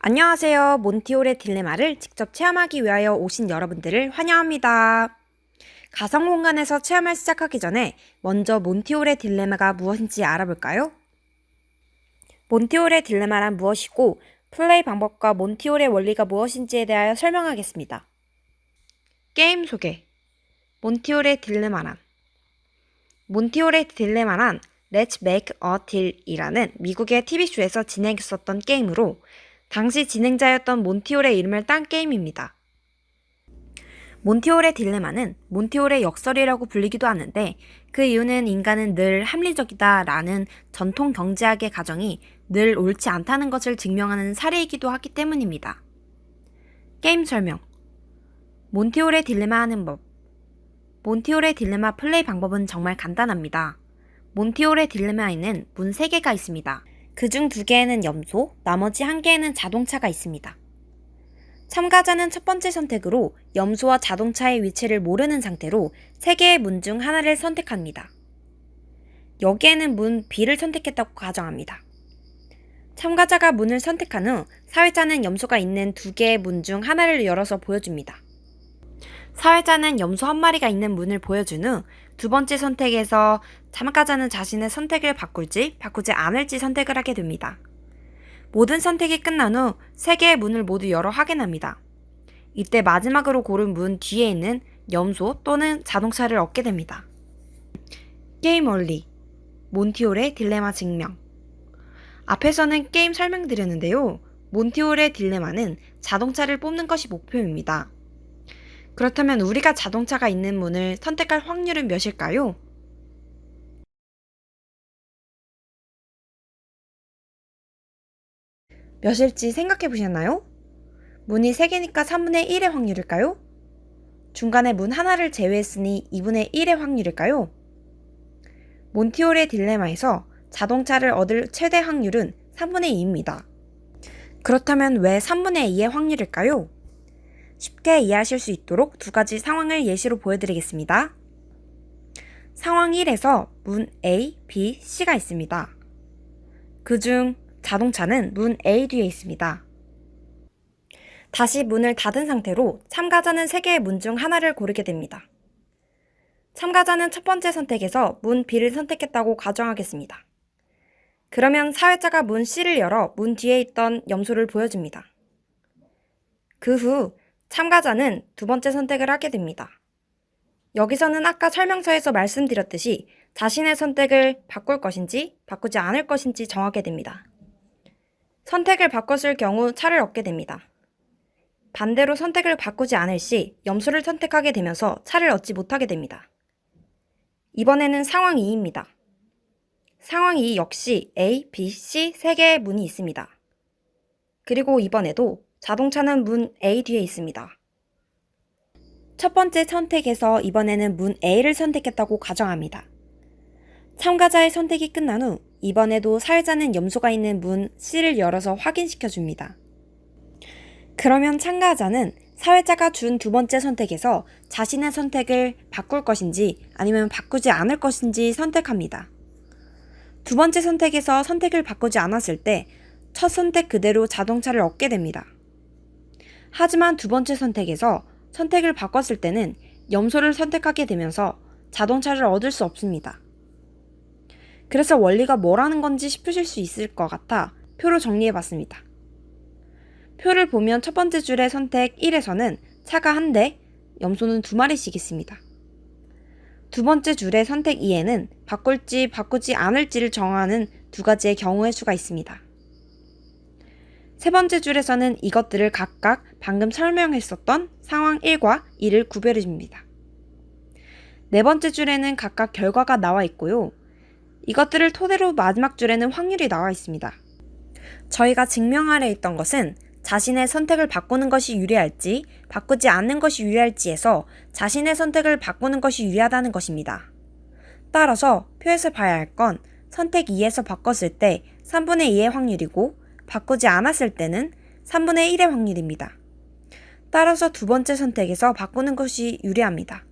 안녕하세요. 몬티올의 딜레마를 직접 체험하기 위하여 오신 여러분들을 환영합니다. 가상 공간에서 체험을 시작하기 전에 먼저 몬티올의 딜레마가 무엇인지 알아볼까요? 몬티올의 딜레마란 무엇이고 플레이 방법과 몬티올의 원리가 무엇인지에 대하여 설명하겠습니다. 게임 소개. 몬티올의 딜레마란 Let's Make a Deal이라는 미국의 TV쇼에서 진행했었던 게임으로 당시 진행자였던 몬티올의 이름을 딴 게임입니다. 몬티올의 딜레마는 몬티올의 역설이라고 불리기도 하는데 그 이유는 인간은 늘 합리적이다 라는 전통 경제학의 가정이 늘 옳지 않다는 것을 증명하는 사례이기도 하기 때문입니다. 게임 설명. 몬티올의 딜레마 하는 법. 몬티올의 딜레마 플레이 방법은 정말 간단합니다. 몬티올의 딜레마에는 문 3개가 있습니다. 그중 2개에는 염소, 나머지 1개에는 자동차가 있습니다. 참가자는 첫 번째 선택으로 염소와 자동차의 위치를 모르는 상태로 3개의 문 중 하나를 선택합니다. 여기에는 문 B를 선택했다고 가정합니다. 참가자가 문을 선택한 후 사회자는 염소가 있는 2개의 문 중 하나를 열어서 보여줍니다. 사회자는 염소 1마리가 있는 문을 보여준 후 2번째 선택에서 참가자는 자신의 선택을 바꿀지 바꾸지 않을지 선택을 하게 됩니다. 모든 선택이 끝난 후 3개의 문을 모두 열어 확인합니다. 이때 마지막으로 고른 문 뒤에 있는 염소 또는 자동차를 얻게 됩니다. 게임 원리. 몬티올의 딜레마 증명. 앞에서는 게임 설명드렸는데요. 몬티올의 딜레마는 자동차를 뽑는 것이 목표입니다. 그렇다면 우리가 자동차가 있는 문을 선택할 확률은 몇일까요? 몇일지 생각해 보셨나요? 문이 3개니까 3분의 1의 확률일까요? 중간에 문 하나를 제외했으니 2분의 1의 확률일까요? 몬티올의 딜레마에서 자동차를 얻을 최대 확률은 3분의 2입니다. 그렇다면 왜 3분의 2의 확률일까요? 쉽게 이해하실 수 있도록 2가지 상황을 예시로 보여드리겠습니다. 상황 1에서 문 A, B, C가 있습니다. 그중 자동차는 문 A 뒤에 있습니다. 다시 문을 닫은 상태로 참가자는 3개의 문 중 하나를 고르게 됩니다. 참가자는 첫 번째 선택에서 문 B를 선택했다고 가정하겠습니다. 그러면 사회자가 문 C를 열어 문 뒤에 있던 염소를 보여줍니다. 그 후 참가자는 2번째 선택을 하게 됩니다. 여기서는 아까 설명서에서 말씀드렸듯이 자신의 선택을 바꿀 것인지 바꾸지 않을 것인지 정하게 됩니다. 선택을 바꿨을 경우 차를 얻게 됩니다. 반대로 선택을 바꾸지 않을 시 염소를 선택하게 되면서 차를 얻지 못하게 됩니다. 이번에는 상황 2입니다. 상황 2 역시 A, B, C 3개의 문이 있습니다. 그리고 이번에도 자동차는 문 A 뒤에 있습니다. 첫 번째 선택에서 이번에는 문 A를 선택했다고 가정합니다. 참가자의 선택이 끝난 후 이번에도 사회자는 염소가 있는 문 C를 열어서 확인시켜 줍니다. 그러면 참가자는 사회자가 준 2번째 선택에서 자신의 선택을 바꿀 것인지 아니면 바꾸지 않을 것인지 선택합니다. 2번째 선택에서 선택을 바꾸지 않았을 때 첫 선택 그대로 자동차를 얻게 됩니다. 하지만 2번째 선택에서 선택을 바꿨을 때는 염소를 선택하게 되면서 자동차를 얻을 수 없습니다. 그래서 원리가 뭐라는 건지 싶으실 수 있을 것 같아 표로 정리해봤습니다. 표를 보면 첫 번째 줄의 선택 1에서는 차가 1대, 염소는 2마리씩 있습니다. 두 번째 줄의 선택 2에는 바꿀지 바꾸지 않을지를 정하는 2가지의 경우의 수가 있습니다. 세 번째 줄에서는 이것들을 각각 방금 설명했었던 상황 1과 2를 구별해 줍니다. 네 번째 줄에는 각각 결과가 나와 있고요. 이것들을 토대로 마지막 줄에는 확률이 나와 있습니다. 저희가 증명하려 했던 것은 자신의 선택을 바꾸는 것이 유리할지 바꾸지 않는 것이 유리할지에서 자신의 선택을 바꾸는 것이 유리하다는 것입니다. 따라서 표에서 봐야 할 건 선택 2에서 바꿨을 때 3분의 2의 확률이고 바꾸지 않았을 때는 3분의 1의 확률입니다. 따라서 2번째 선택에서 바꾸는 것이 유리합니다.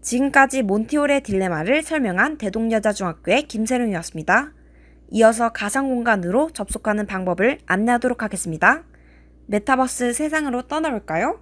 지금까지 몬티올의 딜레마를 설명한 대동여자중학교의 김세롱이었습니다. 이어서 가상 공간으로 접속하는 방법을 안내하도록 하겠습니다. 메타버스 세상으로 떠나볼까요?